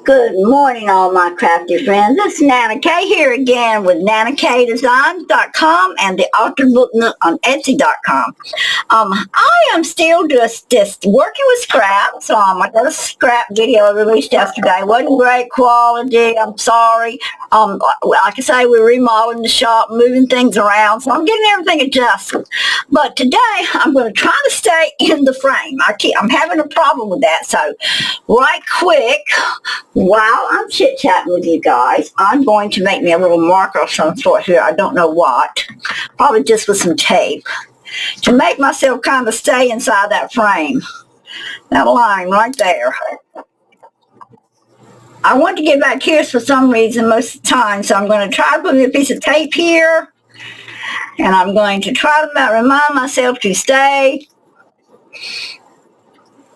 Good morning, all my crafty friends. This is Nana K here again with NanaKDesigns.com and the Altered Book Nook on Etsy.com. I am still just working with scraps. I got a scrap video I released yesterday. It wasn't great quality. I'm sorry. Like I say, we're remodeling the shop, moving things around, so I'm getting everything adjusted. But today, I'm going to try to stay in the frame. I'm having a problem with that, so right quick, while I'm chit-chatting with you guys, I'm going to make me a little marker of some sort here. I don't know what. Probably just with some tape. To make myself kind of stay inside that frame. That line right there. I want to get back here for some reason most of the time, so I'm going to try to put a piece of tape here. And I'm going to try to remind myself to stay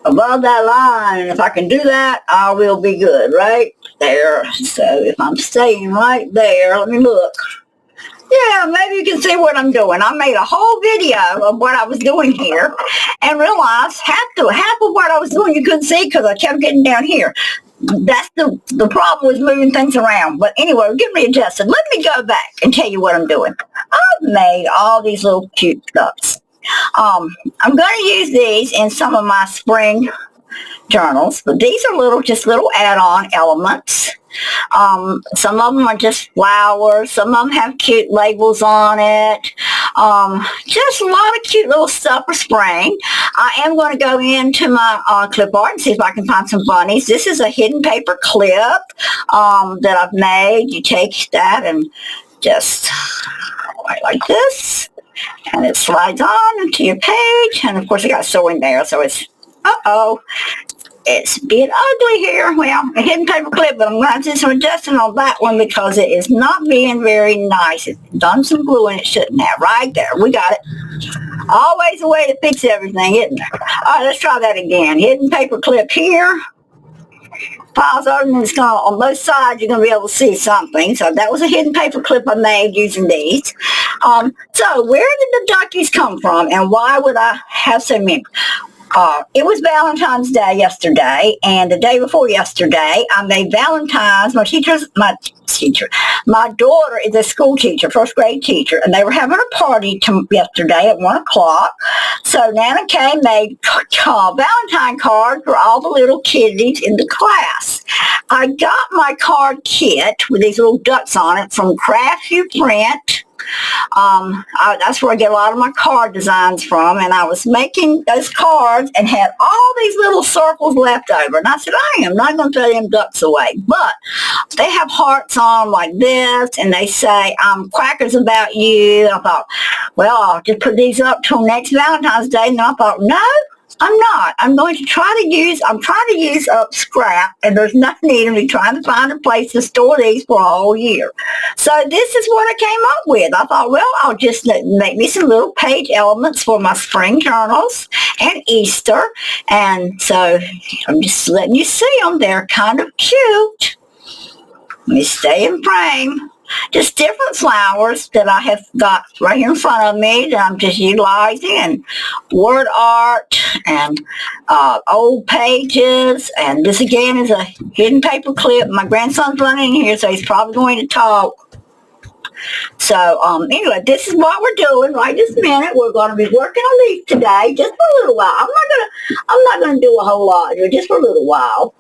above that line. If I can do that, I will be good right there. So if I'm staying right there, let me look. Yeah, maybe you can see what I'm doing. I made a whole video of what I was doing here and realized half of what I was doing you couldn't see because I kept getting down here. That's the problem with moving things around. But anyway, we're getting readjusted. Let me go back and tell you what I'm doing. I've made all these little cute stuffs. I'm going to use these in some of my spring journals, but these are just little add-on elements. Some of them are just flowers. Some of them have cute labels on it. Just a lot of cute little stuff for spring. I am going to go into my clip art and see if I can find some bunnies. This is a hidden paper clip that I've made. You take that and just like this. And it slides on into your page. And of course, I got sewing there, so it's, it's a bit ugly here. Well, a hidden paper clip, but I'm going to do some adjusting on that one because it is not being very nice. It's done some glue and it shouldn't have. Right there. We got it. Always a way to fix everything, isn't there? All right, let's try that again. Hidden paper clip here. Piles over, and it's gonna, on both sides, you're going to be able to see something. So that was a hidden paper clip I made using these. So where did the duckies come from, and why would I have so many? It was Valentine's Day yesterday, and the day before yesterday, I made Valentine's. My daughter is a school teacher, first grade teacher, and they were having a party yesterday at 1 o'clock. So Nana K made Valentine cards for all the little kiddies in the class. I got my card kit with these little ducks on it from Craft You Print. That's where I get a lot of my card designs from, and I was making those cards and had all these little circles left over, and I said, I am not going to throw them ducks away, but they have hearts on them like this, and they say, quackers about you. I thought, well, I'll just put these up till next Valentine's Day, and I thought, no, I'm not. I'm trying to use up scrap, and there's no need of me trying to find a place to store these for a whole year. So this is what I came up with. I thought, well, I'll just make me some little page elements for my spring journals and Easter. And so I'm just letting you see them. They're kind of cute. Let me stay in frame. Just different flowers that I have got right here in front of me that I'm just utilizing, and word art and old pages. And this again is a hidden paper clip. My grandson's running in here, so he's probably going to talk. So anyway, this is what we're doing right this minute. We're going to be working on these today just for a little while. I'm not gonna do a whole lot here, just for a little while.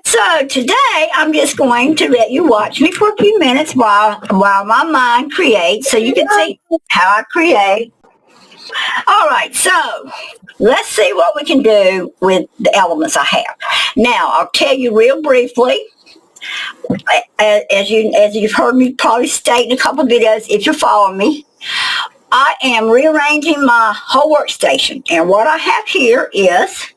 So today, I'm just going to let you watch me for a few minutes while my mind creates, so you can see how I create. All right, so let's see what we can do with the elements I have. Now, I'll tell you real briefly, as you've heard me probably state in a couple of videos, if you're following me, I am rearranging my whole workstation, and what I have here is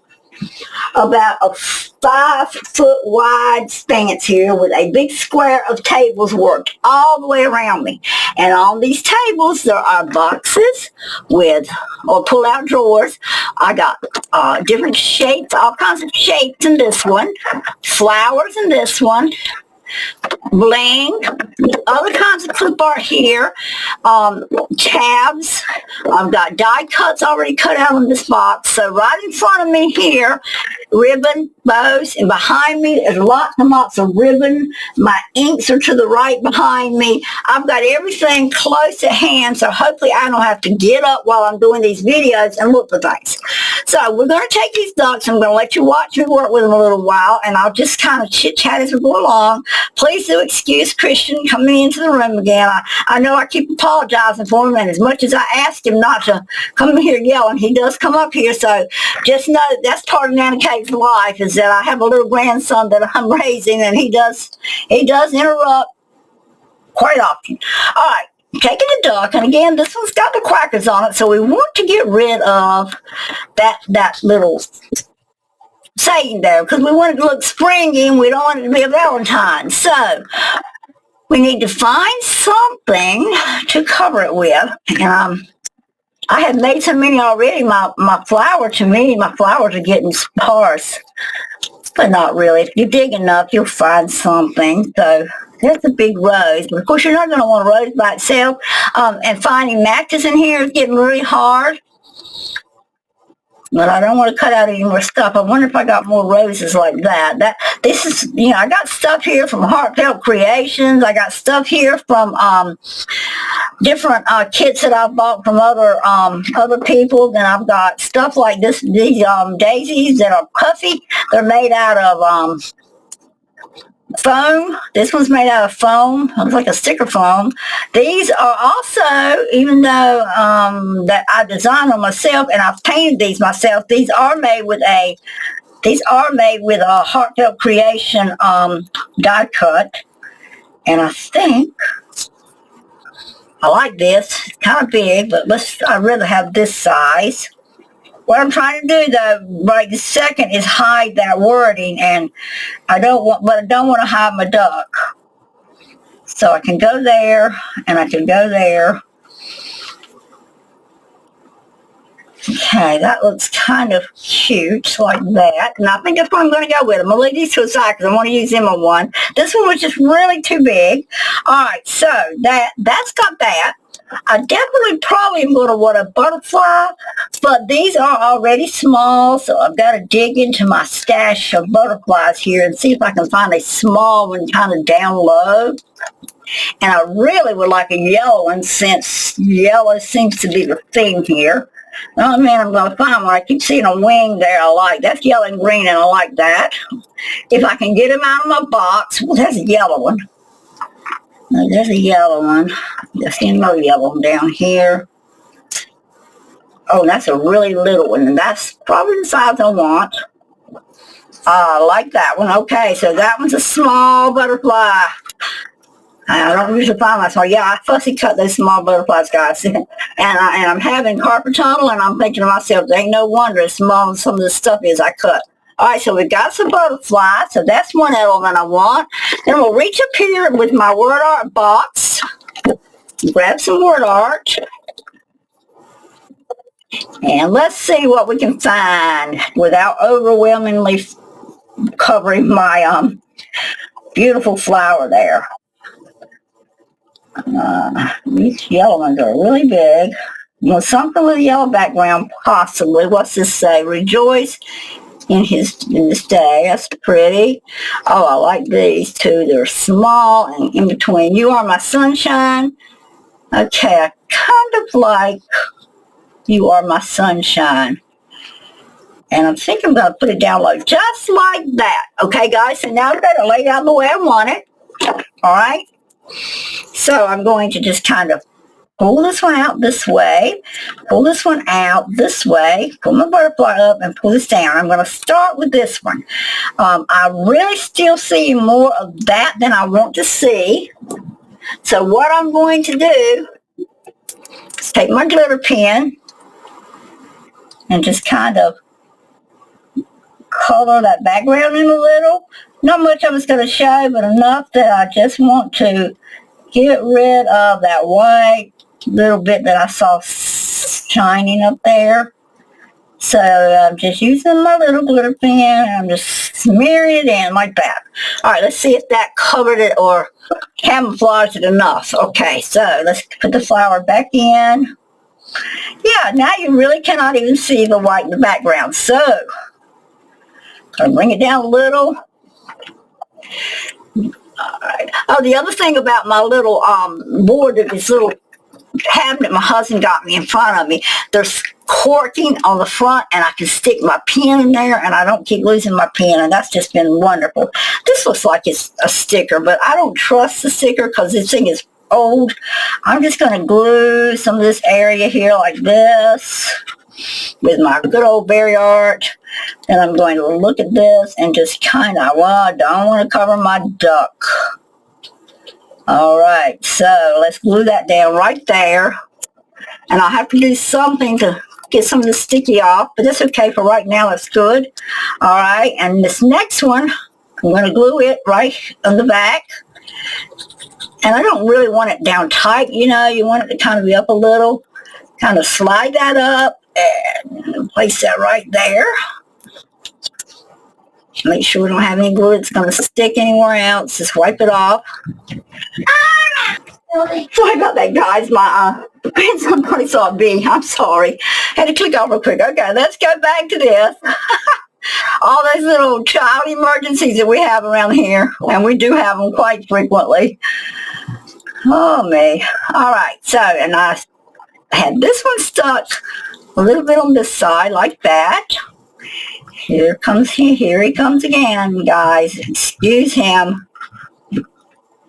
about a 5-foot wide stance here with a big square of tables worked all the way around me. And on these tables there are boxes or pull-out drawers. I got different shapes, all kinds of shapes in this one, flowers in this one, bling, other kinds of clip art here, tabs. I've got die cuts already cut out in this box. So right in front of me here, ribbon, bows, and behind me is lots and lots of ribbon. My inks are to the right behind me. I've got everything close at hand, so hopefully I don't have to get up while I'm doing these videos and look for things. So we're going to take these ducks. I'm going to let you watch me work with them a little while, and I'll just kind of chit-chat as we go along. Please do excuse Christian coming into the room again. I know I keep apologizing for him, and as much as I asked him not to come in here yelling, he does come up here, so just know that's part of Nana Kate's life, is that I have a little grandson that I'm raising, and he does interrupt quite often. All right. Taking the duck, and again, this one's got the crackers on it, so we want to get rid of that little saying there, because we want it to look springy, and we don't want it to be a Valentine. So we need to find something to cover it with. And I have made so many already. My flowers are getting sparse, but not really. If you dig enough, you'll find something. So that's a big rose. But of course, you're not going to want a rose by itself. And finding matches in here is getting really hard. But I don't want to cut out any more stuff. I wonder if I got more roses like that. This is, I got stuff here from Heartfelt Creations. I got stuff here from different kits that I've bought from other people. Then I've got stuff like these daisies that are puffy. They're made out of foam. This one's made out of foam. It's like a sticker foam. These are also, even though that I designed them myself and I've painted these myself, these are made with a Heartfelt Creation die cut. And I think I like this. It's kind of big, but I'd rather have this size. What I'm trying to do, though, right this second, is hide that wording, and I don't want to hide my duck. So I can go there, and I can go there. Okay, that looks kind of cute, like that. And I think that's what I'm going to go with. I'm going to leave these to the side because I want to use them on one. This one was just really too big. All right, so that's got that. I definitely probably am going to want a butterfly, but these are already small, so I've got to dig into my stash of butterflies here and see if I can find a small one kind of down low. And I really would like a yellow one, since yellow seems to be the theme here. Oh man, I'm going to find one. I keep seeing a wing there I like. That's yellow and green, and I like that. If I can get them out of my box, well, that's a yellow one. There's a yellow one. I see another yellow one down here. Oh, that's a really little one, and that's probably the size I want. I like that one. Okay, so that one's a small butterfly. I don't usually find that small. Yeah, I fussy cut those small butterflies, guys. and I'm having carpal tunnel, and I'm thinking to myself, there ain't no wonder as small as some of the stuff is I cut. All right, so we've got some butterflies, so that's one element I want. Then we'll reach up here with my word art box, grab some word art, and let's see what we can find without overwhelmingly covering my beautiful flower there. These yellow ones are really big. Something with a yellow background, possibly. What's this say? Rejoice in this day. That's pretty. Oh, I like these too. They're small and in between. You are my sunshine. Okay, I kind of like you are my sunshine. And I think I'm going to put it down low, just like that. Okay, guys, so now I've got it laid out the way I want it. All right. So I'm going to just kind of pull this one out this way, pull this one out this way, pull my butterfly up and pull this down. I'm going to start with this one. I really still see more of that than I want to see. So what I'm going to do is take my glitter pen and just kind of color that background in a little. Not much of it's going to show, but enough that I just want to get rid of that white little bit that I saw shining up there. So I'm just using my little glitter pen, and I'm just smearing it in like that. All right, let's see if that covered it or camouflaged it enough. Okay, so let's put the flower back in. Yeah, now you really cannot even see the white in the background. So I'll bring it down a little. All right. Oh, the other thing about my little board, this little cabinet my husband got me in front of me, there's corking on the front, and I can stick my pen in there, and I don't keep losing my pen, and that's just been wonderful. This looks like it's a sticker, but I don't trust the sticker because this thing is old. I'm just going to glue some of this area here like this with my good old berry art, and I'm going to look at this and just kind of, well, I don't want to cover my duck. All right, so let's glue that down right there, and I'll have to do something to get some of the sticky off, but that's okay for right now. That's good. All right, and this next one, I'm going to glue it right on the back, and I don't really want it down tight, you know, you want it to kind of be up a little, kind of slide that up and place that right there. Make sure we don't have any glue that's going to stick anywhere else. Just wipe it off. Sorry about that, guys. My grandson probably saw a bee. I'm sorry. Had to click off real quick. Okay, let's go back to this. All those little child emergencies that we have around here, and we do have them quite frequently. Oh, me. All right, so, and I had this one stuck a little bit on this side like that. Here he comes again, guys. Excuse him.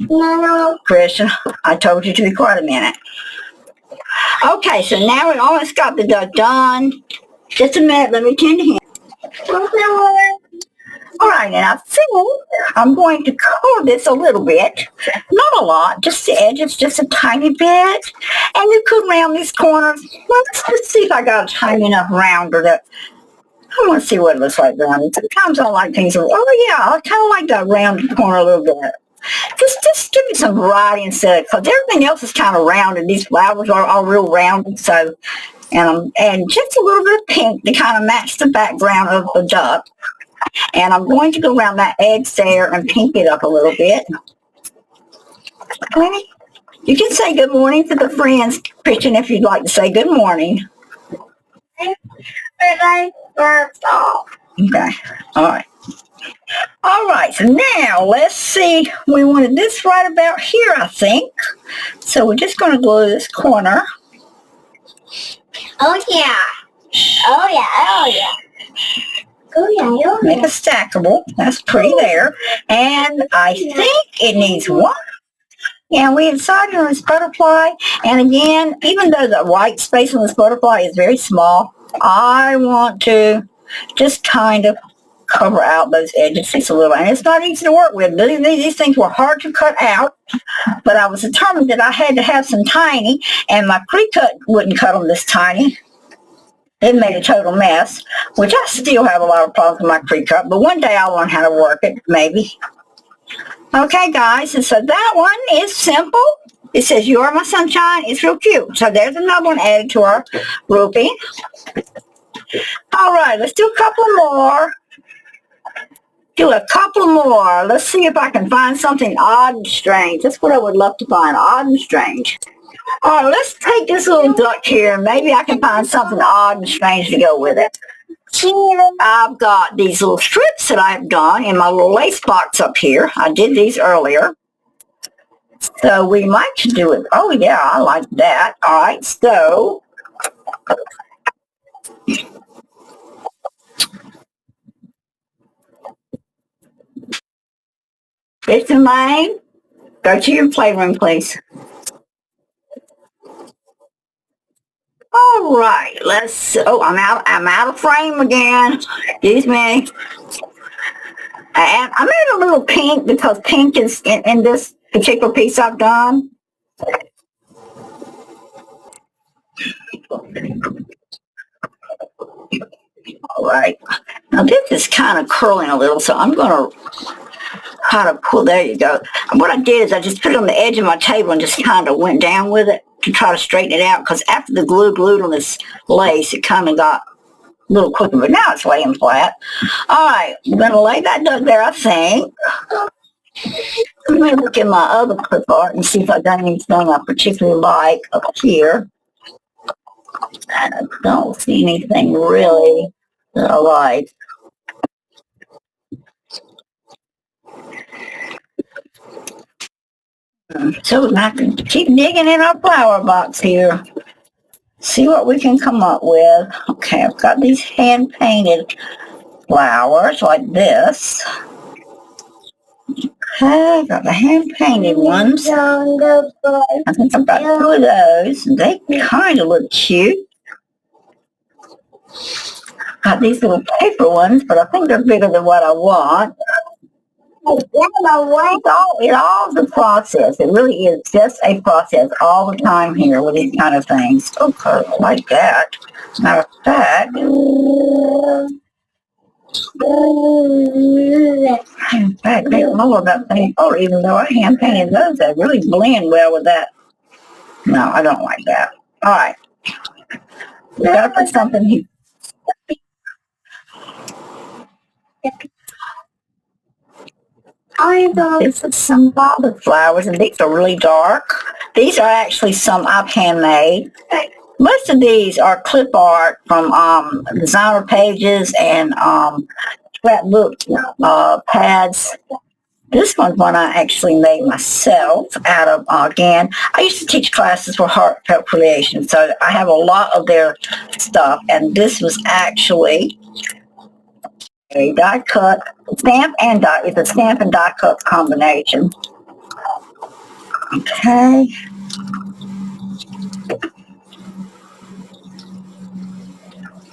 No, Christian, I told you to be quiet a minute. Okay, so now we almost got the duck done. Just a minute, let me tend to him. All right, and I think I'm going to cover this a little bit. Not a lot, just the edges, just a tiny bit. And you could round these corners. Let's just see if I got a tiny enough rounder that I want to see what it looks like rounded. Sometimes I like things, oh yeah, I kind of like that rounded corner a little bit. Just give me some variety instead, because everything else is kind of rounded. These flowers are all real rounded, so, and just a little bit of pink to kind of match the background of the duck. And I'm going to go around that edge there and pink it up a little bit. Okay. You can say good morning to the friends, Christian, if you'd like to say good morning. Okay. All right. All right. So now let's see. We wanted this right about here, I think. So we're just going to glue this corner. Oh yeah. Oh yeah. Oh yeah. Oh yeah. Oh yeah. Make it stackable. That's pretty there. And I think it needs one. Yeah, we decided on this butterfly. And again, even though the white space on this butterfly is very small, I want to just kind of cover out those edges just a little. And it's not easy to work with. These things were hard to cut out, but I was determined that I had to have some tiny, and my pre-cut wouldn't cut them this tiny. It made a total mess, which I still have a lot of problems with my pre-cut, but one day I'll learn how to work it, maybe. Okay, guys, and so that one is simple. It says, "You are my sunshine." It's real cute. So there's another one added to our grouping. All right, let's do a couple more. Let's see if I can find something odd and strange. That's what I would love to find, odd and strange. All right, let's take this little duck here, and maybe I can find something odd and strange to go with it. I've got these little strips that I've done in my little lace box up here. I did these earlier. So we might do it. Oh, yeah, I like that. All right, so Mr. Lane, go to your playroom, please. All right, I'm out of frame again. Excuse me. And I made a little pink because pink is in this particular piece I've done. All right. Now this is kind of curling a little, so I'm going to kind of pull. There you go. And what I did is I just put it on the edge of my table and just kind of went down with it to try to straighten it out, because after the glue glued on this lace, it kind of got little quicker, but now it's laying flat. All right, I'm going to lay that duck there, I think. Let me look at my other clip art and see if I've done anything I particularly like up here. I don't see anything really that I like. So we're going to have to keep digging in our flower box here. See what we can come up with. Okay, I've got these hand-painted flowers like this. Okay, got the hand-painted ones. I think I've got 2 of those. They kind of look cute. Got these little paper ones, but I think they're bigger than what I want. It all is a process. It really is just a process all the time here with these kind of things. Okay, like that. Matter of fact, they don't know about painting color, even though I hand painted those. They really blend well with that. No, I don't like that. All right. We gotta put something here. This is some flowers, and these are really dark. These are actually some I've handmade. Most of these are clip art from designer pages and scrapbook pads. This one's one I actually made myself out of, again, I used to teach classes for heartfelt creation, so I have a lot of their stuff, and this was actually a die cut, stamp and die, it's a stamp and die cut combination. Okay.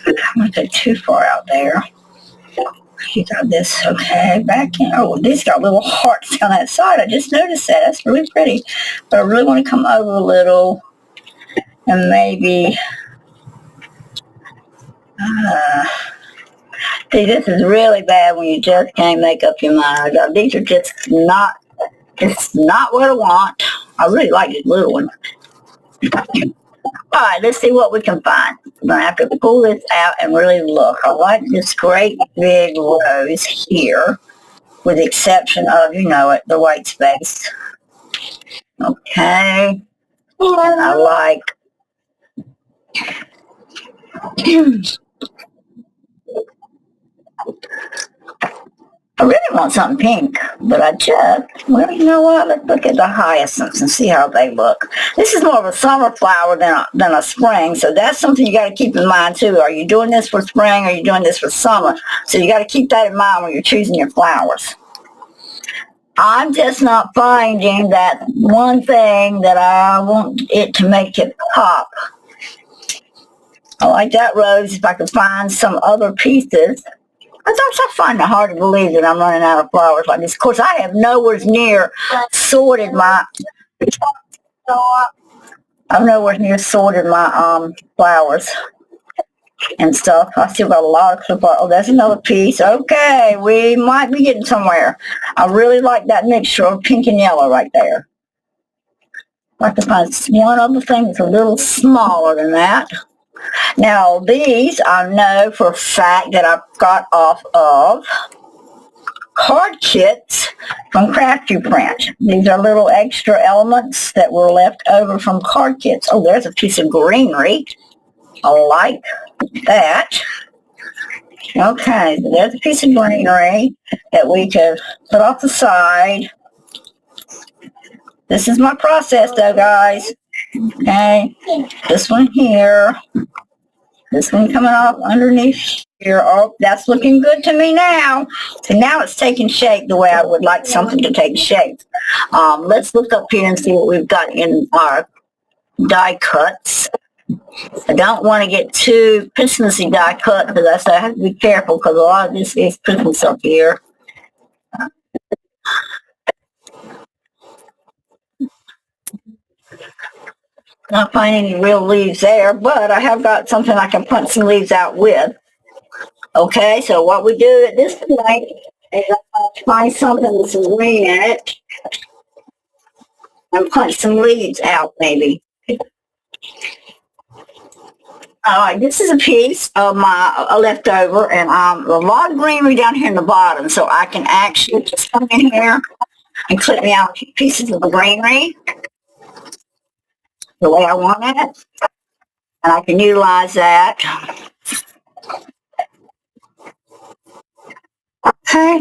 I'm going to go too far out there. You got this, okay, back in. Oh, these got little hearts on that side. I just noticed that. That's really pretty. But I really want to come over a little and maybe, see, this is really bad when you just can't make up your mind. These are just not, it's not what I want. I really like this little one. All right, let's see what we can find. I'm going to have to pull this out and really look. I like this great big rose here, with the exception of, you know it, the white space. Okay. And I like I really want something pink, but well, you know what? Let's look at the hyacinths and see how they look. This is more of a summer flower than a spring, so that's something you got to keep in mind too. Are you doing this for spring or are you doing this for summer? So you got to keep that in mind when you're choosing your flowers. I'm just not finding that one thing that I want it to make it pop. I like that rose. If I could find some other pieces. I find it hard to believe that I'm running out of flowers like this. Of course, I have nowhere near sorted my flowers and stuff. I still got a lot of clip art. Oh, that's another piece. Okay, we might be getting somewhere. I really like that mixture of pink and yellow right there. I'd like to find one other thing that's a little smaller than that. Now, these I know for a fact that I've got off of card kits from Crafty Print. These are little extra elements that were left over from card kits. Oh, there's a piece of greenery. I like that. Okay, so there's a piece of greenery that we could put off the side. This is my process though, guys. Okay, this one here. This one coming off underneath here. Oh, that's looking good to me now. So now it's taking shape the way I would like something to take shape. Let's look up here and see what we've got in our die cuts. I don't want to get too Christmassy die cut because I say I have to be careful because a lot of this is Christmas up here. Not finding any real leaves there, but I have got something I can punch some leaves out with. Okay, so what we do at this point is I find something with some green in it and punch some leaves out maybe. All right, this is a piece of my leftover, and a lot of greenery down here in the bottom, so I can actually just come in here and clip me out a few pieces of the greenery the way I want it, and I can utilize that. Okay.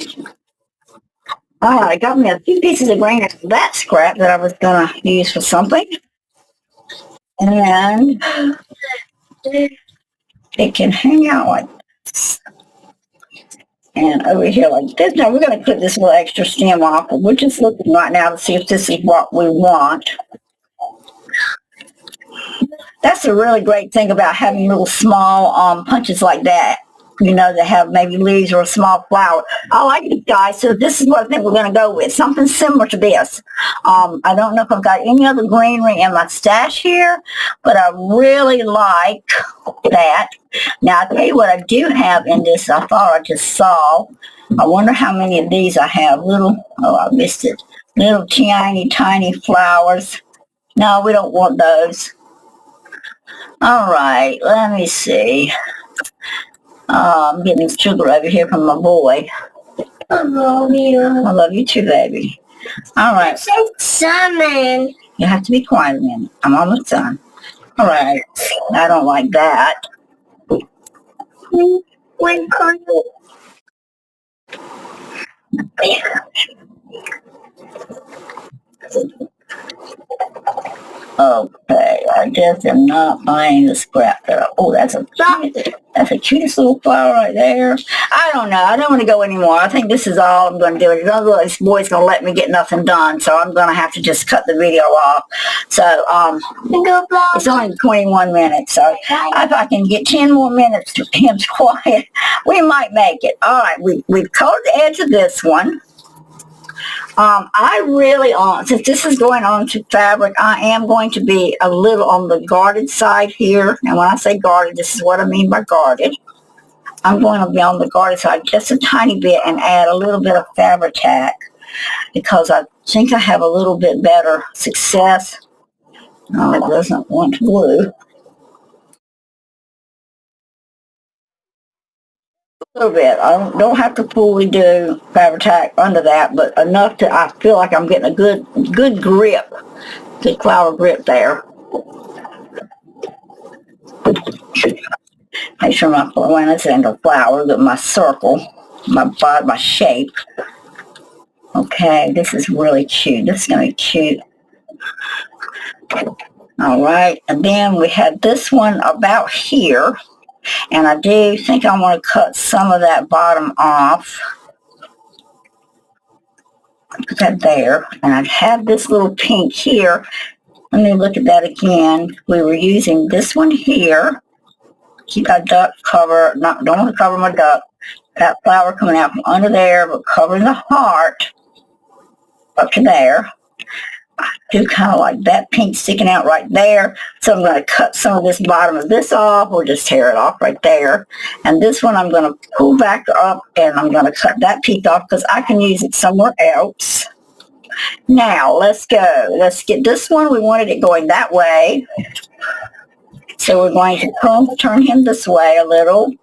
All right, I got me a few pieces of greenery from that scrap that I was going to use for something, and it can hang out like this. And over here like this. Now we're going to clip this little extra stem off. We're just looking right now to see if this is what we want. That's a really great thing about having little small punches like that. You know, that have maybe leaves or a small flower. I like it, guys. So this is what I think we're going to go with. Something similar to this. I don't know if I've got any other greenery in my stash here, but I really like that. Now, I'll tell you what I do have in this. I thought I just saw. I wonder how many of these I have. Little, oh, I missed it. Little tiny, tiny flowers. No, we don't want those. All right, let me see. I'm getting sugar over here from my boy. I love you. I love you too, baby. All right. It says salmon. You have to be quiet a minute. I'm almost done. All right. I don't like that. When can you? Okay, I just am not buying the scrap there. Oh, that's a cutest little flower right there. I don't know. I don't want to go anymore. I think this is all I'm going to do. This boy's going to let me get nothing done, so I'm going to have to just cut the video off. So, it's only 21 minutes, so if I can get 10 more minutes to him quiet, we might make it. All right, we've colored the edge of this one. I really, since this is going on to fabric, I am going to be a little on the guarded side here. And when I say guarded, this is what I mean by guarded. I'm going to be on the guarded side just a tiny bit and add a little bit of fabric tack because I think I have a little bit better success. No, it doesn't want glue. A little bit. I don't have to fully do fabric tack under that, but enough to I feel like I'm getting a good grip, good flower grip there. Make sure my when it's in the flower, that my circle, my shape. Okay, this is really cute. This is gonna be cute. All right, and then we had this one about here. And I do think I want to cut some of that bottom off. Put that there. And I've had this little pink here. Let me look at that again. We were using this one here. Keep that duck cover. Don't want to cover my duck. That flower coming out from under there, but covering the heart up to there. I do kind of like that pink sticking out right there. So I'm going to cut some of this bottom of this off or just tear it off right there. And this one I'm going to pull back up and I'm going to cut that piece off because I can use it somewhere else. Now, let's go. Let's get this one. We wanted it going that way. So we're going to turn him this way a little.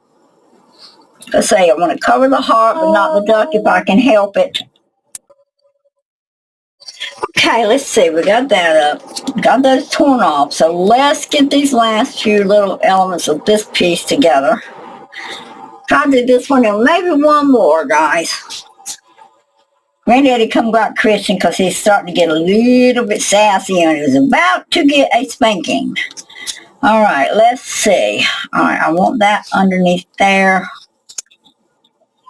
Let's say I want to cover the heart but not the duck if I can help it. Okay, let's see. We got that up. Got those torn off. So let's get these last few little elements of this piece together. Try to do this one and maybe one more, guys. Granddaddy come got Christian because he's starting to get a little bit sassy and he's about to get a spanking. All right, let's see. All right, I want that underneath there.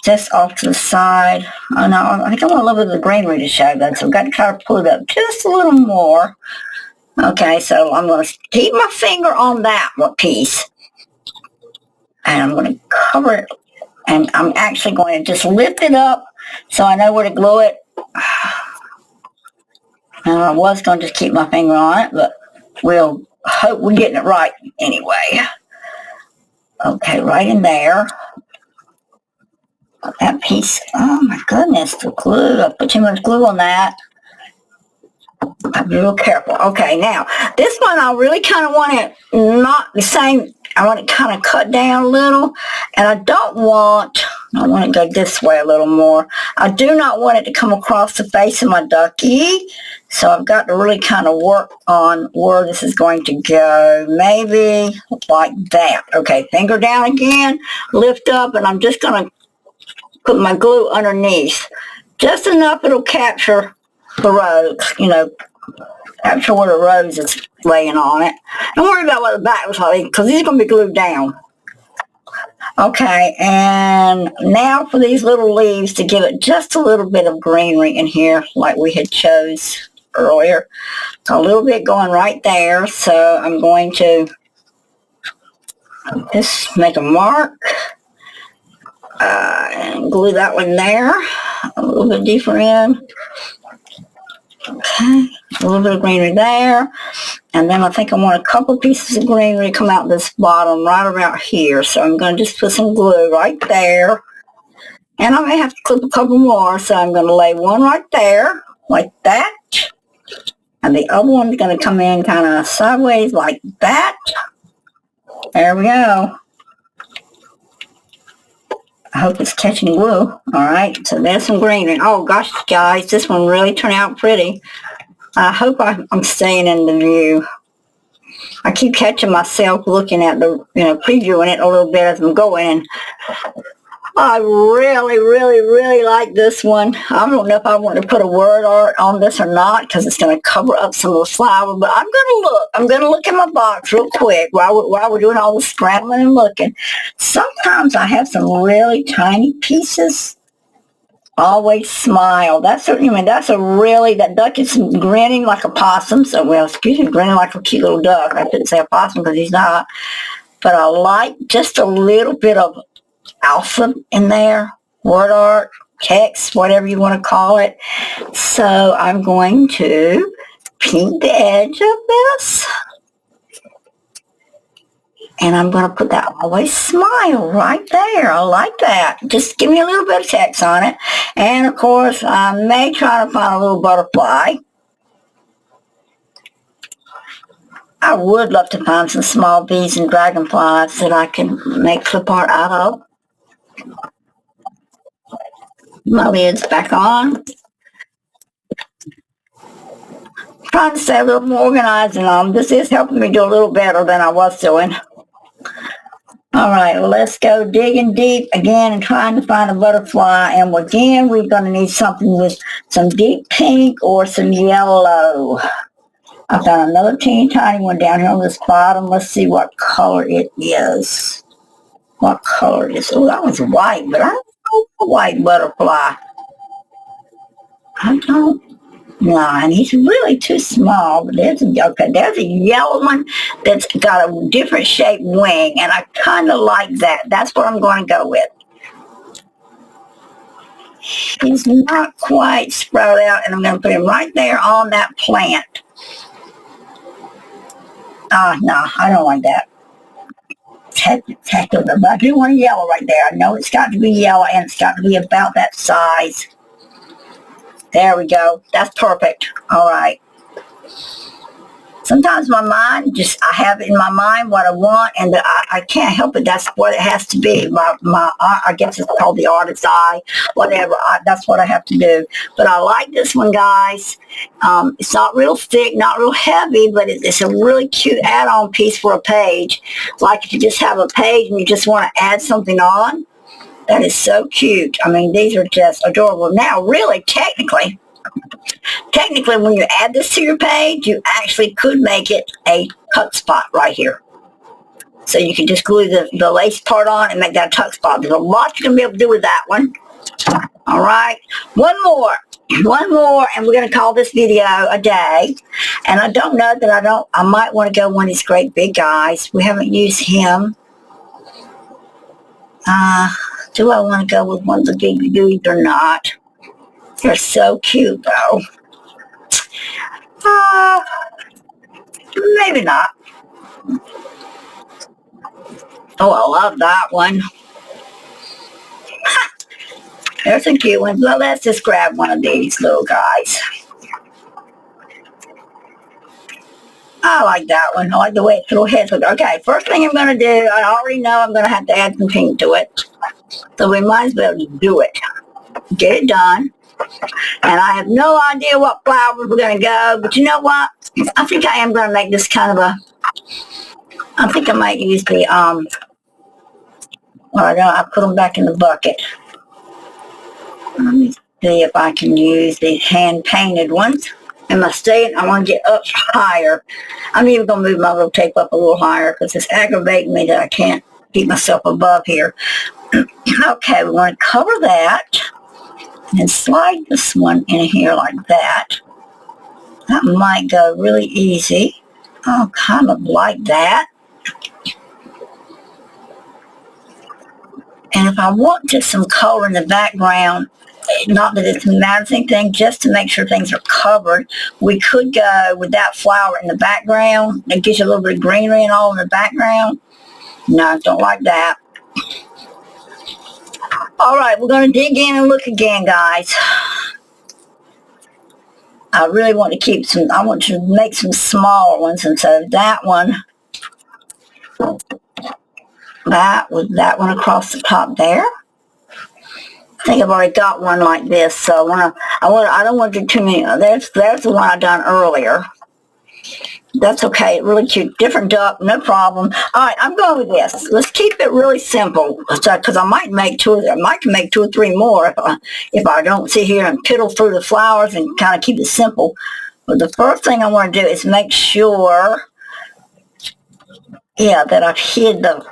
Just off to the side. Oh no, I think I want a little bit of the greenery to show that, so I've got to kind of pull it up just a little more. Okay, so I'm going to keep my finger on that one piece. And I'm going to cover it. And I'm actually going to just lift it up so I know where to glue it. And I was going to just keep my finger on it, but we'll hope we're getting it right anyway. Okay, right in there. That piece, oh my goodness, the glue. I put too much glue on that. I'll be real careful. Okay, now, this one I really kind of want it not the same I want it kind of cut down a little, and I want to go this way a little more. I do not want it to come across the face of my ducky, so I've got to really kind of work on where this is going to go. Maybe like that. Okay, finger down again, lift up, and I'm just going to put my glue underneath. Just enough it'll capture the rose, you know, capture where the rose is laying on it. Don't worry about what the back looks like, because these are going to be glued down. Okay, and now for these little leaves to give it just a little bit of greenery in here like we had chose earlier. So a little bit going right there, so I'm going to just make a mark and glue that one there, a little bit deeper in. Okay, a little bit of greenery there, and then I think I want a couple pieces of greenery to come out this bottom right about here, so I'm going to just put some glue right there, and I may have to clip a couple more, so I'm going to lay one right there, like that, and the other one's going to come in kind of sideways like that. There we go. I hope it's catching glue. All right, so there's some greenery. Oh gosh, guys, this one really turned out pretty. I hope I'm staying in the view. I keep catching myself looking at the, previewing it a little bit as I'm going. I really, really, really like this one. I don't know if I want to put a word art on this or not, because it's going to cover up some of the flower, but I'm going to look. I'm going to look in my box real quick while we're doing all the scrambling and looking. Sometimes I have some really tiny pieces. Always smile. That duck is grinning like a possum. So, grinning like a cute little duck. I couldn't say a possum because he's not. But I like just a little bit of alpha in there, word art, text, whatever you want to call it. So I'm going to paint the edge of this, and I'm going to put that always smile right there. I like that. Just give me a little bit of text on it. And of course, I may try to find a little butterfly. I would love to find some small bees and dragonflies that I can make clip art out of. My lid's back on. Trying to stay a little more organized and on. This is helping me do a little better than I was doing. All right, let's go digging deep again and trying to find a butterfly. And again, we're going to need something with some deep pink or some yellow. I found another teeny tiny one down here on this bottom. Let's see what color it is. What color is it? Oh, that was white, but I don't know a white butterfly. I don't know. And he's really too small. But there's a yellow one that's got a different shaped wing, and I kind of like that. That's what I'm going to go with. He's not quite sprouted out, and I'm going to put him right there on that plant. No, I don't like that. But I do want a yellow right there. I know it's got to be yellow, and it's got to be about that size. There we go. That's perfect. All right. Sometimes my mind I have in my mind what I want, and I can't help it. That's what it has to be. I guess it's called the artist's eye, whatever. That's what I have to do. But I like this one, guys. It's not real thick, not real heavy, but it's a really cute add-on piece for a page. Like if you just have a page and you just want to add something on, that is so cute. I mean, these are just adorable. Now, really, technically, when you add this to your page, you actually could make it a tuck spot right here. So you can just glue the lace part on and make that a tuck spot. There's a lot you're going to be able to do with that one. All right. One more, and we're going to call this video a day. And I don't know that I might want to go one of these great big guys. We haven't used him. Do I want to go with one of the big dudes or not? They're so cute, though. Maybe not. Oh, I love that one. There's a cute one. Well, let's just grab one of these little guys. I like that one. I like the way its little heads look. Okay, first thing I'm going to do, I already know I'm going to have to add some pink to it. So we might as well just do it. Get it done. And I have no idea what flowers we're going to go, but you know what? I think I am going to make this kind of a, I think I might use the, I put them back in the bucket. Let me see if I can use these hand-painted ones. Am I staying? I want to get up higher. I'm even going to move my little tape up a little higher because it's aggravating me that I can't keep myself above here. Okay, we want to cover that and slide this one in here like that. That might go really easy. Oh, kind of like that. And if I want just some color in the background, not that it matters anything, just to make sure things are covered, we could go with that flower in the background. It gives you a little bit of greenery and all in the background. No, I don't like that. All right, we're going to dig in and look again, guys. I really want to keep some, I want to make some smaller ones, and so that one, that one across the top there. I think I've already got one like this, so I don't want to do too many. There's the one I done earlier. That's okay, really cute. Different duck, no problem. All right, I'm going with this. Let's keep it really simple, because I might make two or three more if I don't sit here and piddle through the flowers and kind of keep it simple. But the first thing I want to do is make sure, that I've hid the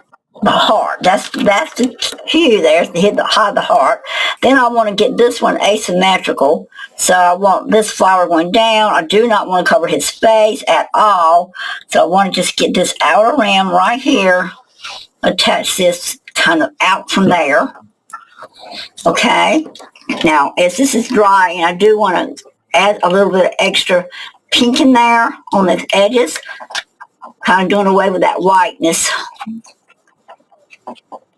heart. That's the cue there, to hide the heart. Then I want to get this one asymmetrical. So I want this flower going down. I do not want to cover his face at all. So I want to just get this outer rim right here. Attach this kind of out from there. Okay. Now, as this is drying, I do want to add a little bit of extra pink in there on the edges. Kind of doing away with that whiteness.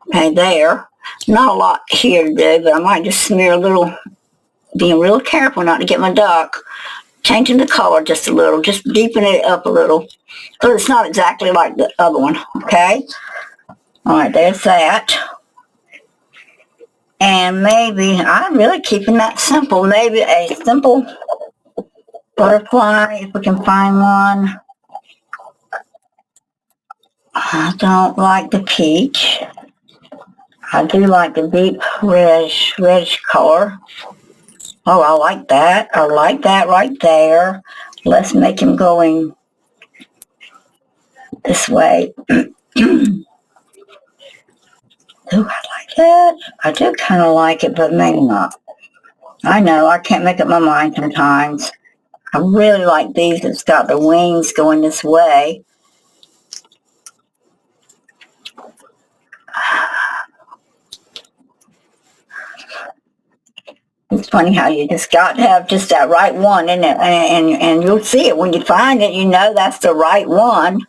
Okay, there. Not a lot here to do, but I might just smear a little, being real careful not to get my duck. Changing the color just a little, just deepening it up a little. So it's not exactly like the other one, okay? All right, there's that. And maybe, I'm really keeping that simple. Maybe a simple butterfly, if we can find one. I don't like the peach. I do like the deep reddish color. Oh, I like that. I like that right there. Let's make him going this way. Do I like that? I do kind of like it, but maybe not. I know, I can't make up my mind sometimes. I really like these. It's got the wings going this way. It's funny how you just got to have just that right one, and you'll see it. When you find it, you know that's the right one.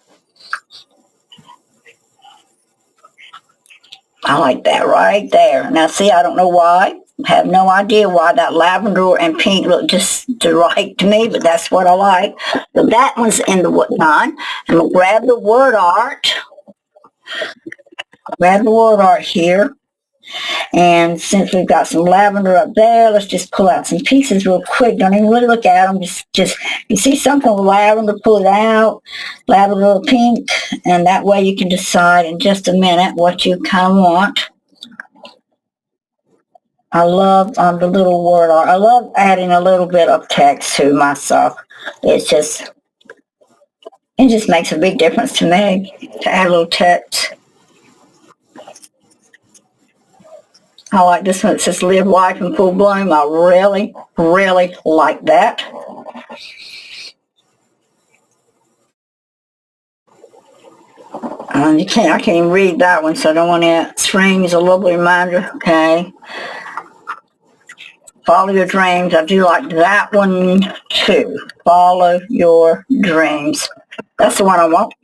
I like that right there. Now see, I don't know why. I have no idea why that lavender and pink look just right to me, but that's what I like. So that one's in the wood line. And we'll grab the word art. Grab the word art here. And since we've got some lavender up there, let's just pull out some pieces real quick. Don't even really look at them. Just you see something with lavender, pull it out. Lavender or pink. And that way you can decide in just a minute what you kind of want. I love the little word art. I love adding a little bit of text to my stuff. It just makes a big difference to me to add a little text. I like this one. It says live life in full bloom. I really, really like that. I can't even read that one, so I don't want to. Spring is a lovely reminder. Okay. Follow your dreams. I do like that one too. Follow your dreams. That's the one I want.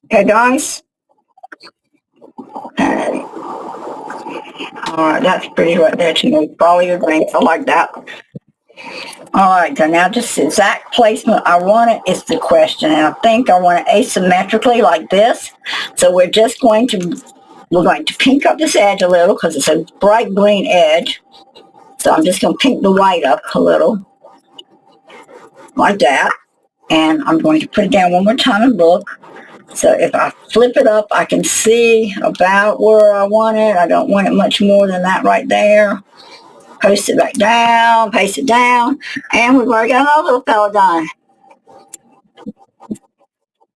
Okay, guys? Okay. All right, that's pretty right there to me. Follow your dreams. I like that. Alright, so now just the exact placement I want it is the question. And I think I want it asymmetrically like this. So we're going to pink up this edge a little because it's a bright green edge. So I'm just going to pink the white up a little. Like that. And I'm going to put it down one more time and look. So if I flip it up, I can see about where I want it. I don't want it much more than that right there. Post it back down, paste it down, and we've already got another little fella done.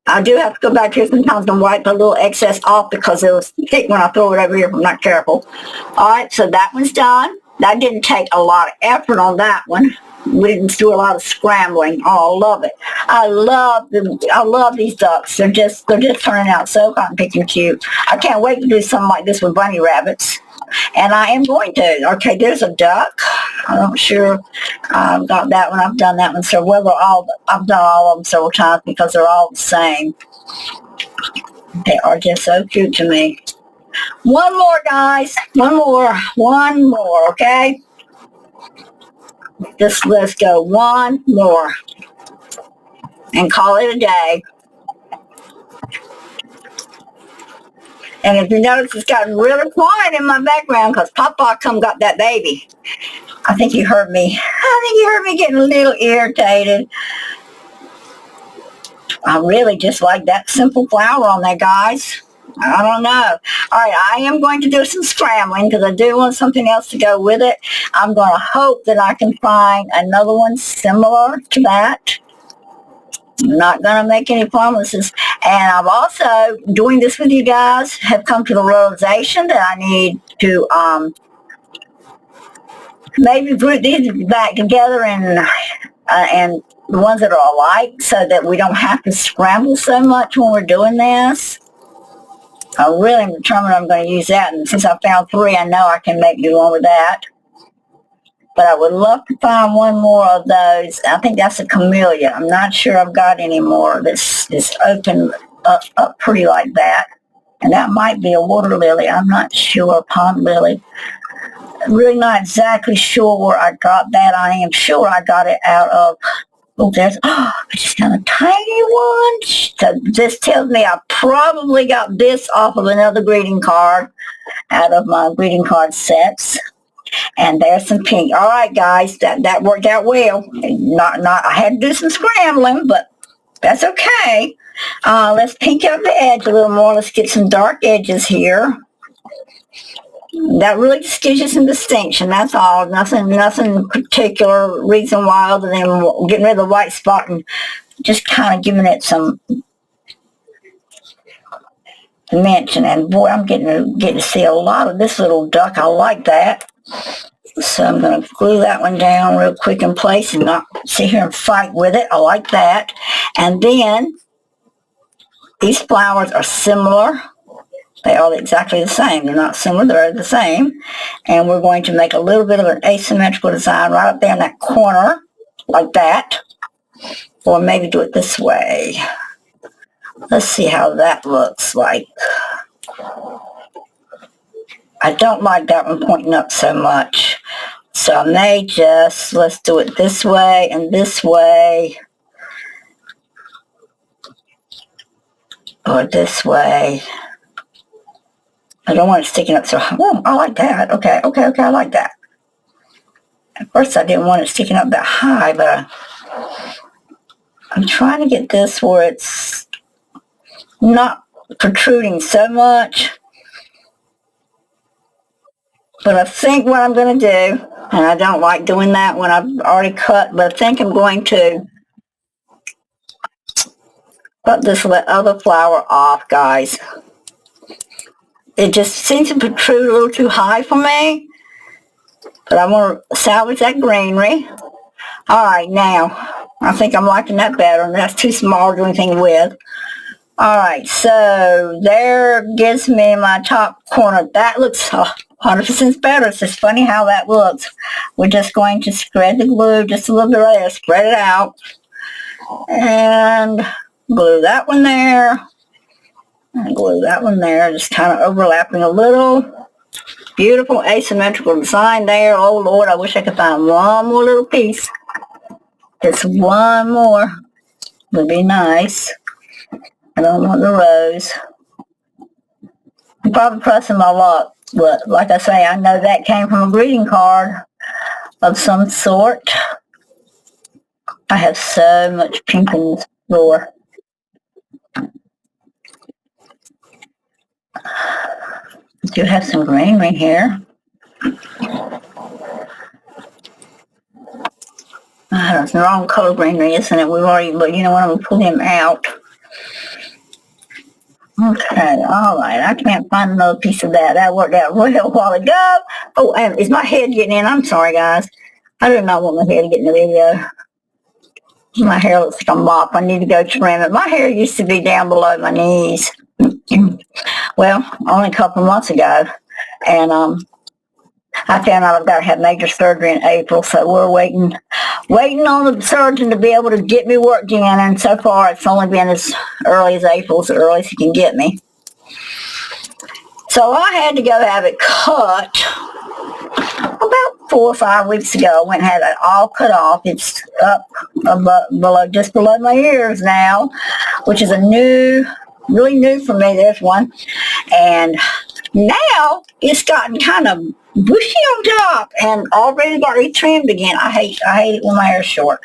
I do have to go back here sometimes and wipe a little excess off because it was thick when I throw it over here if I'm not careful. Alright, so that one's done. That didn't take a lot of effort on that one. We didn't do a lot of scrambling. Oh, I love it. I love these ducks. They're just turning out so cotton picking cute. I can't wait to do something like this with bunny rabbits. And I am going to. Okay, there's a duck. I'm not sure I've got that one. I've done that one. So I've done all of them several times because they're all the same. They are just so cute to me. One more, guys. One more, okay? Let's go one more and call it a day. And if you notice, it's gotten really quiet in my background because Papa come got that baby. I think you heard me. Getting a little irritated. I really just like that simple flower on there, guys. I don't know. All right, I am going to do some scrambling because I do want something else to go with it. I'm going to hope that I can find another one similar to that. I'm not going to make any promises. And I'm also, doing this with you guys, have come to the realization that I need to maybe put these back together and the ones that are alike so that we don't have to scramble so much when we're doing this. I really am determined I'm going to use that, and since I found 3, I know I can make do one with that. But I would love to find one more of those. I think that's a camellia. I'm not sure I've got any more that's open up pretty like that. And that might be a water lily. I'm not sure, a pond lily. I'm really not exactly sure where I got that. I am sure I got it out of, just kind of tiny one. So this tells me I probably got this off of another greeting card, out of my greeting card sets. And there's some pink. All right, guys, that worked out well. I had to do some scrambling, but that's okay. Let's pink up the edge a little more. Let's get some dark edges here. That really just gives you some distinction. That's all. Nothing particular reason why other than getting rid of the white spot and just kind of giving it some dimension. And boy, I'm getting to see a lot of this little duck. I like that. So I'm going to glue that one down real quick in place and not sit here and fight with it. I like that. And then these flowers are similar. They are exactly the same. They're not similar, they're the same. And we're going to make a little bit of an asymmetrical design right up there in that corner, like that. Or maybe do it this way. Let's see how that looks like. I don't like that one pointing up so much. So I may let's do it this way and this way. Or this way. I don't want it sticking up so high. Oh, I like that. Okay, I like that. At first I didn't want it sticking up that high, but I'm trying to get this where it's not protruding so much. But I think what I'm going to do, and I don't like doing that when I've already cut, but I think I'm going to cut this other flower off, guys. It just seems to protrude a little too high for me. But I want to salvage that greenery. Alright, now, I think I'm liking that better, and that's too small to do anything with. Alright, so there gives me my top corner. That looks 100% better. It's just funny how that looks. We're just going to spread the glue just a little bit right there. Spread it out. And glue that one there. And glue that one there. Just kind of overlapping a little. Beautiful asymmetrical design there. Oh Lord, I wish I could find one more little piece. Just one more would be nice. I don't want the rose. I'm probably pressing my luck, but like I say, I know that came from a greeting card of some sort. I have so much pink in this floor. I do have some greenery here. That's the wrong color greenery, isn't it? We've already, but you know what? I'm going to pull him out. Okay, all right. I can't find another piece of that. That worked out real a while ago. Oh, and is my head getting in? I'm sorry, guys. I do not want my head to get in the video. My hair looks like a mop. I need to go trim it. My hair used to be down below my knees. Well, only a couple of months ago. And I found out I've got to have major surgery in April, so we're waiting on the surgeon to be able to get me worked in, and so far it's only been as early as April, as early as he can get me. So I had to go have it cut about 4 or 5 weeks ago. I went and had it all cut off. It's up below, just below my ears now, which is really new for me, this one. And now it's gotten kind of bushy on top and already got retrimmed again. I hate it when my hair's short,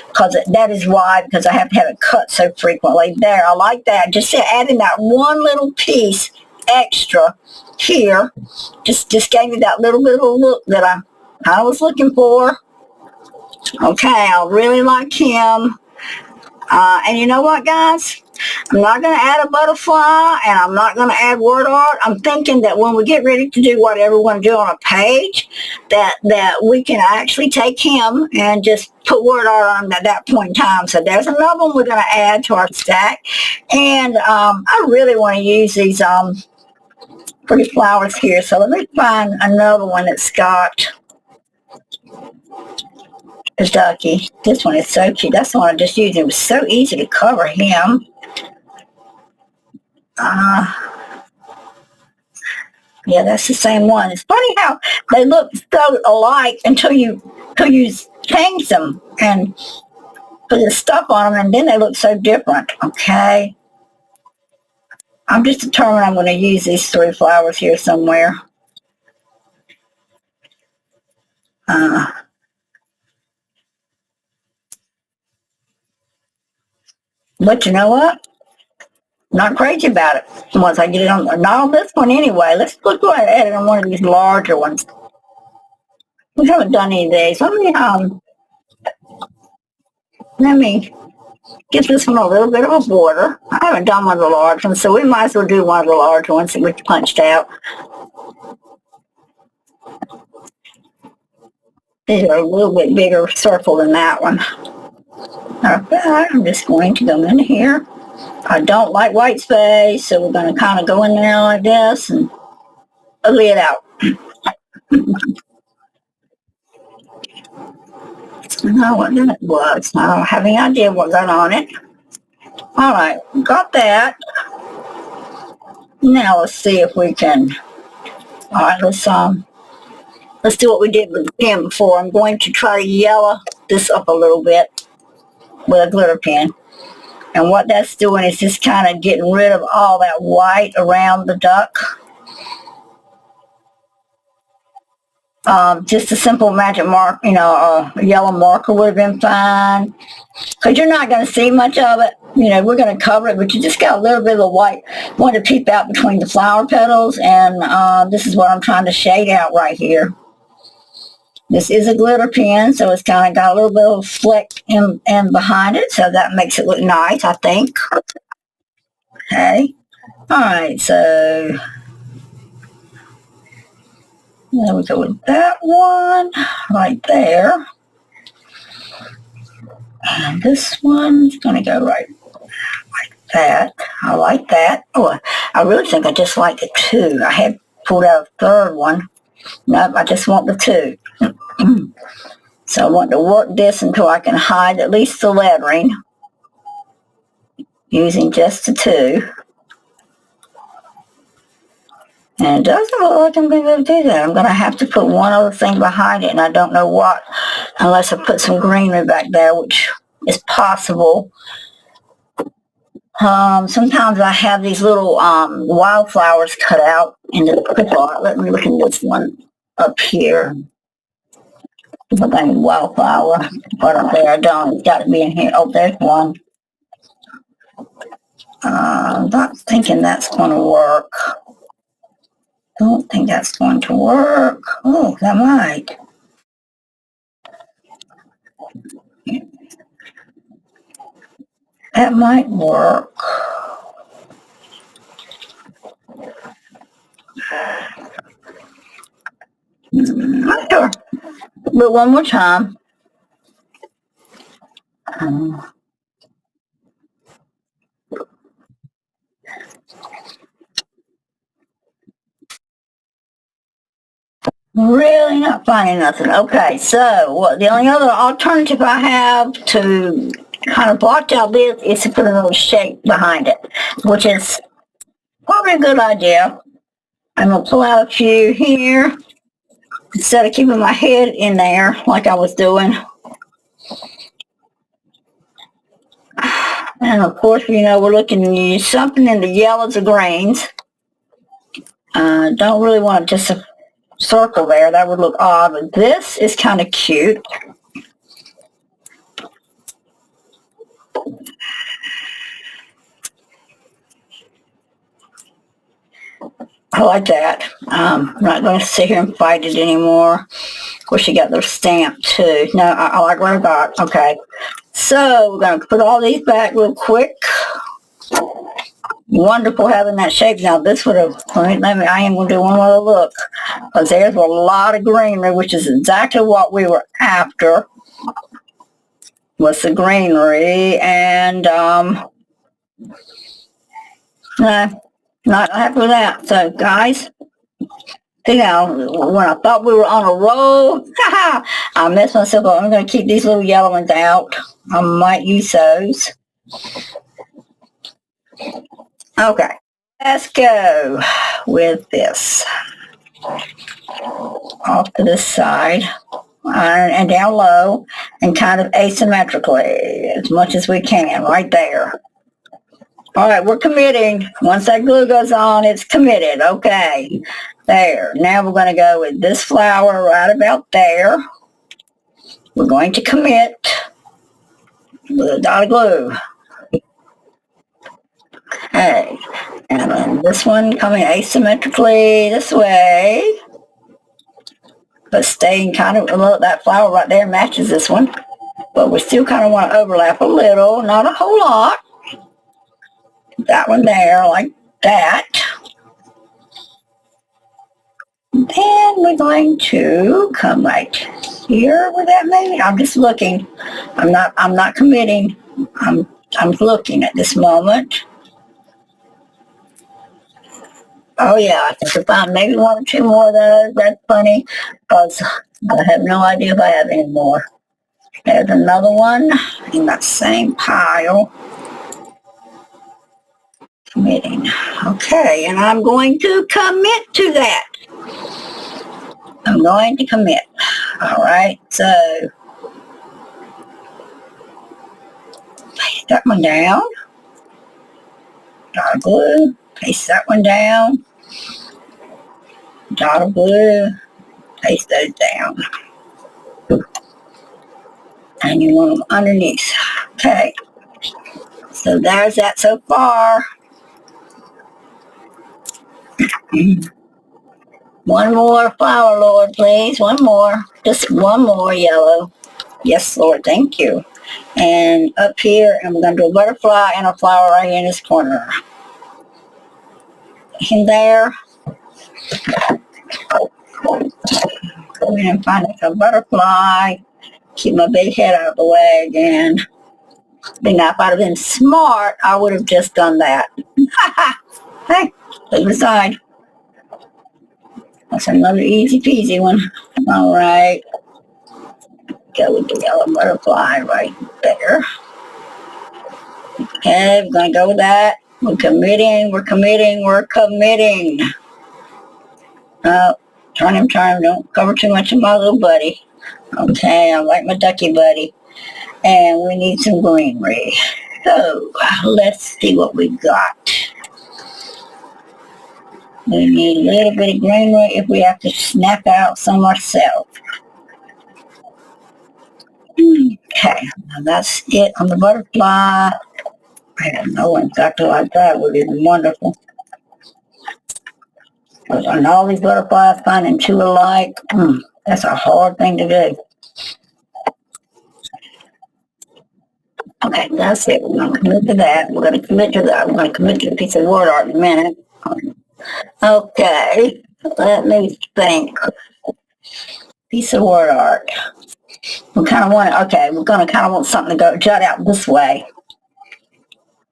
because that is why, because I have to have it cut so frequently. There, I like that. Just adding that one little piece extra here just gave me that little bit of a look that I was looking for. Okay, I really like him. And you know what, guys? I'm not going to add a butterfly, and I'm not going to add word art. I'm thinking that when we get ready to do whatever we want to do on a page, that we can actually take him and just put word art on him at that point in time. So there's another one we're going to add to our stack. And I really want to use these pretty flowers here. So let me find another one that's got a ducky. This one is so cute. That's the one I just used. It was so easy to cover him. Yeah, that's the same one. It's funny how they look so alike until you change them and put the stuff on them, and then they look so different. Okay. I'm just determined I'm going to use these 3 flowers here somewhere. But you know what? Not crazy about it. Once I get it on, not on this one anyway. Let's go ahead and add it on one of these larger ones. We haven't done any of these. Let me get this one a little bit of a border. I haven't done one of the large ones, so we might as well do one of the large ones that we punched out. These are a little bit bigger circle than that one. Okay, I'm just going to go in here. I don't like white space, so we're going to kind of go in there like this and ugly it out. I don't know what that was. I don't have any idea what got on it. All right, got that. Now let's see if we can. All right, let's do what we did with the pen before. I'm going to try to yellow this up a little bit with a glitter pen. And what that's doing is just kind of getting rid of all that white around the duck. Just a simple magic mark, a yellow marker would have been fine. Because you're not going to see much of it. We're going to cover it, but you just got a little bit of the white one to peep out between the flower petals. And this is what I'm trying to shade out right here. This is a glitter pen, so it's kind of got a little bit of fleck in behind it, so that makes it look nice, I think. Okay. All right, so there we go with that one right there. And this one's going to go right like that. I like that. Oh, I really think I just like the 2. I had pulled out a 3rd one. Nope, I just want the 2. So I want to work this until I can hide at least the lettering using just the 2. And it doesn't look like I'm going to be able to do that. I'm going to have to put one other thing behind it, and I don't know what, unless I put some greenery back there, which is possible. Sometimes I have these little wildflowers cut out in the clip-art. Let me look at this one up here. Look like a wildflower. But up there, I don't. It's got to be in here. Oh, there's one. I'm not thinking that's going to work. Don't think that's going to work. Oh, that might. That might work. Not sure. But one more time. Really not finding nothing. Okay, so the only other alternative I have to kind of blotch out this is to put another shape behind it, which is probably a good idea. I'm going to pull out a few here instead of keeping my head in there like I was doing. And of course, we're looking to use something in the yellows or greens. Don't really want just a circle there. That would look odd, but this is kind of cute. I like that. I'm not going to sit here and fight it anymore. Of course, you got their stamp too. No, I like what I got. Okay. So we're going to put all these back real quick. Wonderful having that shape. Now this would have, I am going to do one more look. Because there's a lot of greenery, which is exactly what we were after. Was the greenery. And, not happy with that. So guys, when I thought we were on a roll, I messed myself up. I'm going to keep these little yellow ones out. I might use those. Okay, let's go with this. Off to this side, and down low, and kind of asymmetrically, as much as we can, right there. All right, we're committing. Once that glue goes on, it's committed. Okay, there. Now we're going to go with this flower right about there. We're going to commit with a dot of glue. Okay, and then this one coming asymmetrically this way, but staying kind of, look, that flower right there matches this one, but we still kind of want to overlap a little, not a whole lot. That one there, like that. Then we're going to come right here with that maybe. I'm just looking. I'm not committing. I'm looking at this moment. Oh yeah, I think I found maybe one or two more of those. That's funny, because I have no idea if I have any more. There's another one in that same pile. Committing. Okay, and I'm going to commit to that. I'm going to commit. All right, so paste that one down. Dot of glue. Paste that one down. Dot of glue. Paste those down. And you want them underneath. Okay. So there's that so far. One more flower, Lord, please. One more. Just one more yellow. Yes, Lord. Thank you. And up here, I'm going to do a butterfly and a flower right here in this corner. In there. Go in and find a butterfly. Keep my big head out of the way again. Now, if I'd have been smart, I would have just done that. Hey, put it aside. That's another easy peasy one. All right. Go with the yellow butterfly right there. Okay, we're going to go with that. We're committing, we're committing, we're committing. Turn him, don't cover too much of my little buddy. Okay, I like my ducky buddy. And we need some greenery. So, let's see what we got. We need a little bit of greenery if we have to snap out some ourselves. Okay, now that's it on the butterfly. I don't know exactly like that would be wonderful. And all these butterflies finding two alike, that's a hard thing to do. Okay, that's it. We're going to commit to that. We're going to commit to that. We're going to commit to the piece of word art in a minute. Okay, let me think. Piece of word art. We kind of want okay, we're going to kind of want something to go jut out this way.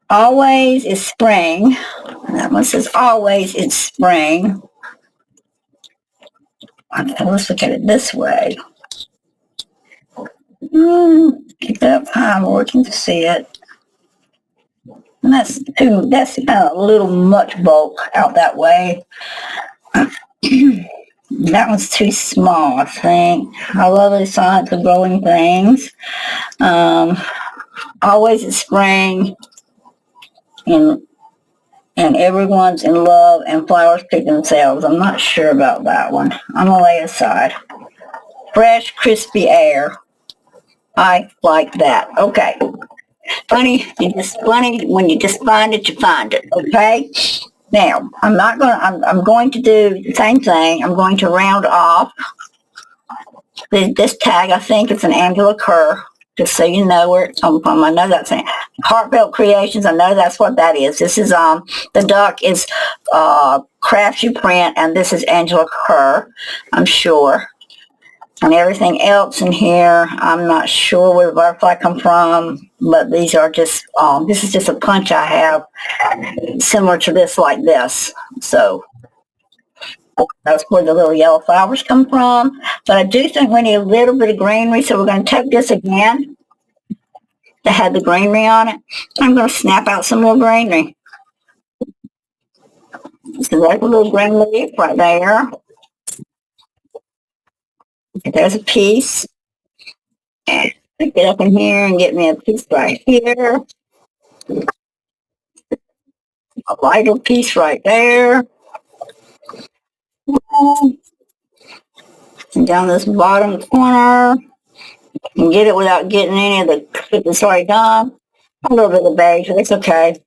Always is spring. That one says always it's spring. Okay, let's look at it this way. Keep it up high, I'm working to see it. And that's kind of a little much bulk out that way. That one's too small, I think. I love the science of growing things. Always it's spring, and everyone's in love, and flowers pick themselves. I'm not sure about that one. I'm going to lay it aside. Fresh, crispy air. I like that. Okay. Funny, when you just find it, you find it. Okay? Now, I'm going to do the same thing. I'm going to round off this tag. I think it's an Angela Kerr, just so you know where it's come from. I know that's Heartfelt Creations. I know that's what that is. This is, the duck is Crafts You Print, and this is Angela Kerr, I'm sure. And everything else in here, I'm not sure where the butterfly come from, but these are just, this is just a punch I have similar to this, like this. So that's where the little yellow flowers come from. But I do think we need a little bit of greenery, so we're going to take this again that had the greenery on it. I'm going to snap out some more greenery. So there's a little green leaf right there. There's a piece. And get up in here and get me a piece right here. A lighter piece right there. And down this bottom corner. You can get it without getting any of the that's already done. A little bit of beige, but it's okay.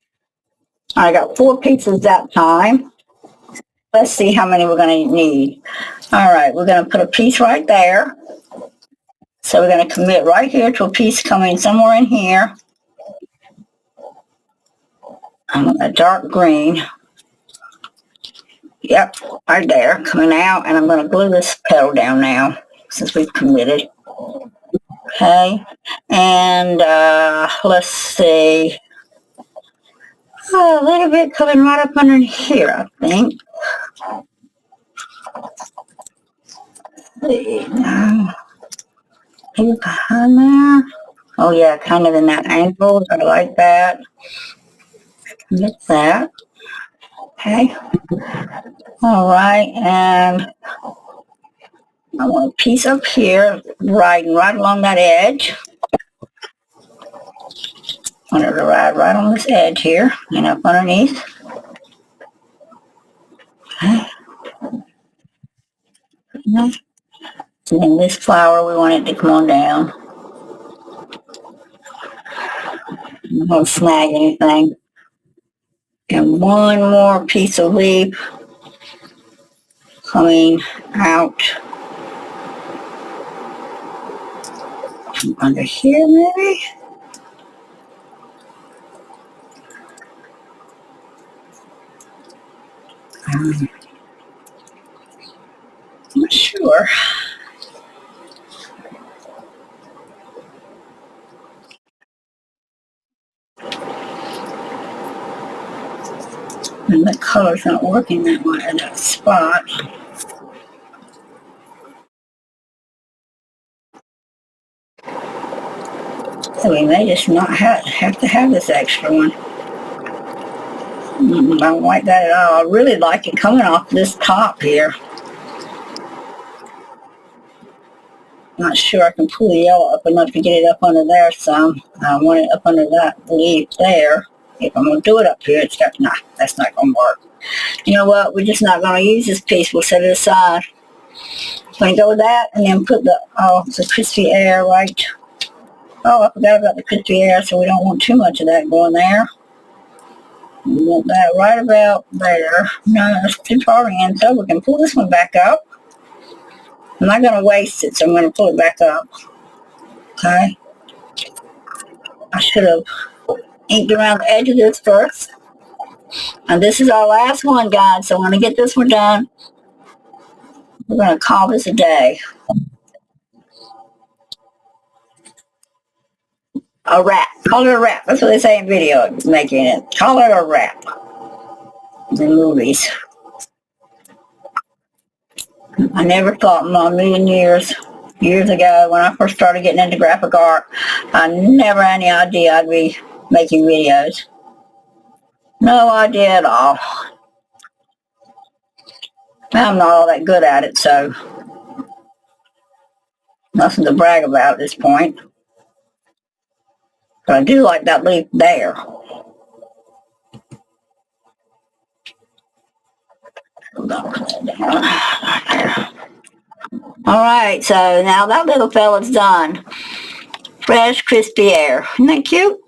I got 4 pieces that time. Let's see how many we're going to need. All right, we're going to put a piece right there. So we're going to commit right here to a piece coming somewhere in here. I'm a dark green. Yep, right there, coming out. And I'm going to glue this petal down now, since we've committed. Okay, and let's see. A little bit coming right up under here, I think. Maybe behind there. Oh yeah, kind of in that angle. I like that. Get that. Okay. All right, and I want a piece up here, right along that edge. I want it to ride right on this edge here and up underneath. Okay. And then this flower, we want it to come on down. I'm not going to snag anything. And one more piece of leaf coming out from under here, maybe. I'm not sure. And the color's not working that way in that spot. So we may just not have to have this extra one. I don't like that at all. I really like it coming off this top here. Not sure I can pull the yellow up enough to get it up under there some. I want it up under that leaf there. If I'm going to do it up here, it's got, nah, that's not going to work. You know what? We're just not going to use this piece. We'll set it aside. I'm going to go with that and then put the crispy air right. Oh, I forgot about the crispy air, so we don't want too much of that going there. We want that right about there. No, that's too far in, so we can pull this one back up. I'm not going to waste it, so I'm going to pull it back up. Okay. I should have inked around the edge of this first. And this is our last one, guys, so I'm going to get this one done. We're going to call this a day. A wrap. Call it a wrap. That's what they say in video making it. Call it a wrap. In movies. I never thought in my million years ago when I first started getting into graphic art, I never had any idea I'd be making videos. No idea at all. I'm not all that good at it, so nothing to brag about at this point. But I do like that leaf there. Alright, so now that little fella's done. Fresh, crispy air. Isn't that cute?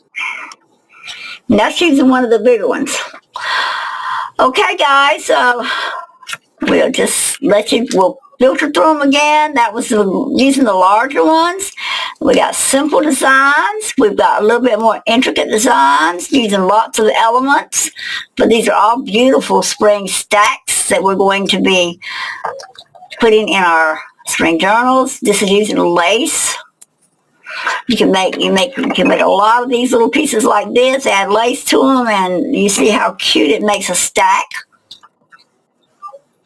And that's using one of the bigger ones. Okay, guys, so we'll just we'll filter through them again. That was using the larger ones. We got simple designs. We've got a little bit more intricate designs using lots of elements. But these are all beautiful spring stacks that we're going to be putting in our spring journals. This is using lace. You can make a lot of these little pieces like this, add lace to them, and you see how cute it makes a stack.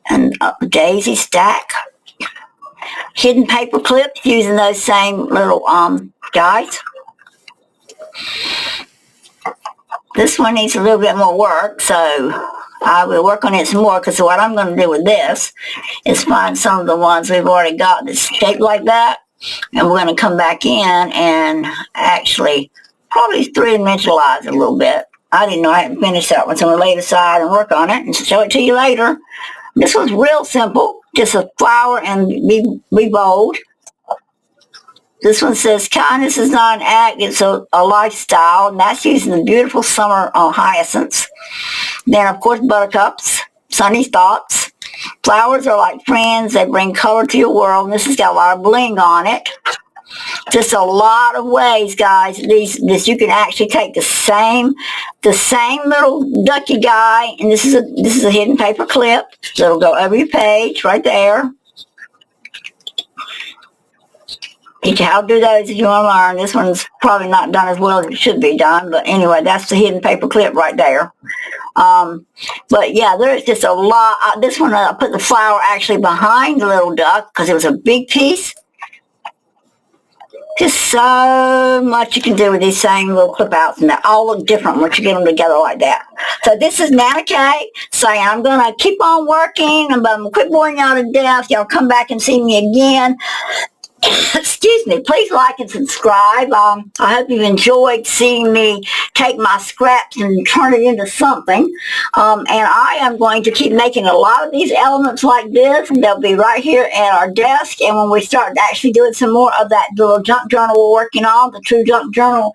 And a daisy stack. Hidden paper clips using those same little guys. This one needs a little bit more work, so I will work on it some more, because what I'm going to do with this is find some of the ones we've already got that's shaped like that, and we're going to come back in and actually probably three-dimensionalize it a little bit. I didn't know I hadn't finished that one, so I'm going to lay it aside and work on it and show it to you later. This one's real simple, just a flower and be bold. This one says, kindness is not an act, it's a lifestyle, and that's using the beautiful summer hyacinths. Then, of course, buttercups, sunny thoughts. Flowers are like friends, they bring color to your world, and this has got a lot of bling on it. Just a lot of ways, guys. This you can actually take the same little ducky guy, and this is a hidden paper clip that'll go over your page right there. Teach you how to do those if you want to learn. This one's probably not done as well as it should be done, but anyway, that's the hidden paper clip right there. But yeah, there's just a lot. This one I put the flower actually behind the little duck because it was a big piece. Just so much you can do with these same little clip outs, and they all look different once you get them together like that. So this is Nana Kay saying I'm going to keep on working, but I'm going to quit boring y'all to death. Y'all come back and see me again. Excuse me, please like and subscribe. I hope you've enjoyed seeing me take my scraps and turn it into something. And I am going to keep making a lot of these elements like this, and they'll be right here at our desk. And when we start actually doing some more of that little junk journal we're working on, the True Junk Journal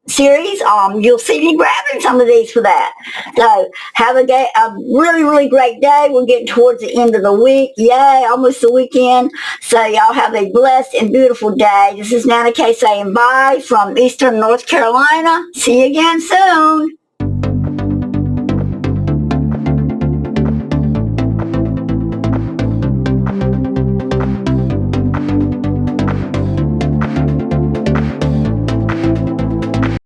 series, you'll see me grabbing some of these for that. So have a really, really great day. We're getting towards the end of the week. Yay, almost the weekend. So y'all have a blessed and beautiful day. This is Nana Kay saying bye from Eastern North Carolina. See you again soon.